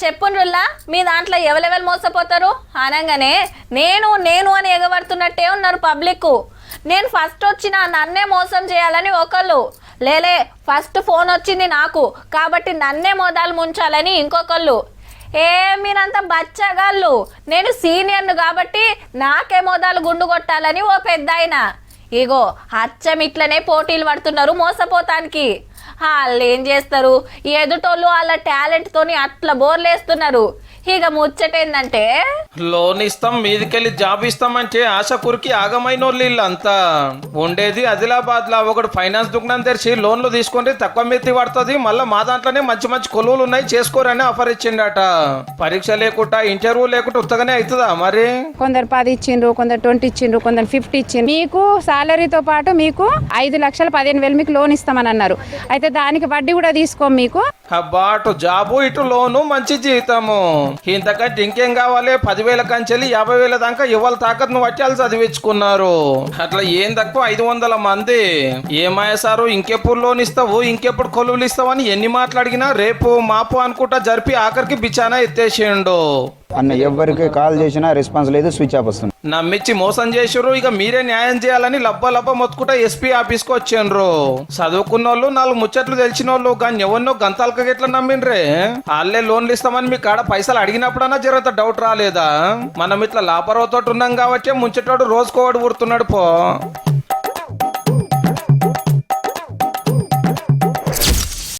చెప్పుండ్రుల్లా మీ దాంట్లో ఎవరెవరు మోసపోతారు అనగానే నేను నేను అని ఎగబడుతున్నట్టే ఉన్నారు పబ్లిక్. నేను ఫస్ట్ వచ్చిన నన్నే మోసం చేయాలని ఒకళ్ళు, లేలే ఫస్ట్ ఫోన్ వచ్చింది నాకు కాబట్టి నన్నే మోదాలు ముంచాలని ఇంకొకళ్ళు. మీరంతా బచ్చగాళ్ళు, నేను సీనియర్ను కాబట్టి నాకే మోదాలు గుండు కొట్టాలని ఓ పెద్దాయన. ఇగో అచ్చం ఇట్లనే పోటీలు పడుతున్నారు మోసపోతానికి. వాళ్ళు ఏం చేస్తారు, ఎదుటోళ్ళు వాళ్ళ టాలెంట్ తోని అట్లా బోర్లేస్తున్నారు. ఇక ముచ్చటేందంటే లోన్ ఇస్తాం మీదికెళ్ళి జాబ్ ఇస్తామంటే ఆశ కురికి ఆగమైన వాళ్ళు వీళ్ళంతా. ఉండేది ఆదిలాబాద్ లో ఒకడు ఫైనాన్స్ దుకాణం తెరిచి లోన్లు తీసుకుంటే తక్కువ మెత్తి పడుతుంది, మళ్ళీ మా దాంట్లోనే మంచి మంచి కొలువులు ఉన్నాయి చేసుకోరని ఆఫర్ ఇచ్చిండట. పరీక్ష లేకుండా ఇంటర్వ్యూ లేకుండా ఉత్తగానే అవుతుందా మరి? కొందరు 10 ఇచ్చిండ్రు, కొందరు 20 ఇచ్చిండ్రు, కొందరు 50 ఇచ్చిండ్రు. మీకు సాలరీతో పాటు మీకు 5,15,000 మీకు లోన్ ఇస్తామని అన్నారు. అయితే దానికి వడ్డీ కూడా తీసుకో మీకు. అబ్బా అటు జాబు ఇటు లోను మంచి జీతము, ఇంతకంటే ఇంకేం కావాలి? 10,000 కంచెలి 50,000 దాకా ఇవాళ తాకత్ను బట్టి వాళ్ళు చదివించుకున్నారు. అట్లా ఏం తక్కువ 500 మంది. ఏమాయ సారు ఇంకెప్పుడు లోన్ ఇస్తావు, ఇంకెప్పుడు కొలువులు ఇస్తావు అని ఎన్ని మాట్లాడినా రేపు మాపు అనుకుంటా జరిపి ఆఖరికి బిచానా ఎత్తేసిండు. అన్న ఎవరికి కాల్ చేసినా రెస్పాన్స్ లేదు, స్విచ్ ఆఫ్ వస్తుంది. నమ్మిచ్చి మోసం చేసిర్రు. ఇక మీరే న్యాయం చేయాలని లబ్బ మొత్తుకుంటా ఎస్పీ ఆఫీస్కి వచ్చిండ్రు. చదువుకున్న వాళ్ళు 4 ముచ్చట్లు తెలిసిన వాళ్ళు కానీ ఎవరినో గంతాలకి ఎట్లా నమ్మిండ్రే? వాళ్ళే లోన్లు ఇస్తామని మీ కాడ పైసలు అడిగినప్పుడన్నా జరంత డౌట్ రాలేదా? మనం ఇట్లా లాపరవతోటి ఉన్నాం కాబట్టి ముంచెటోడు రోజుకోవాడు ఊరుతున్నాడు పో.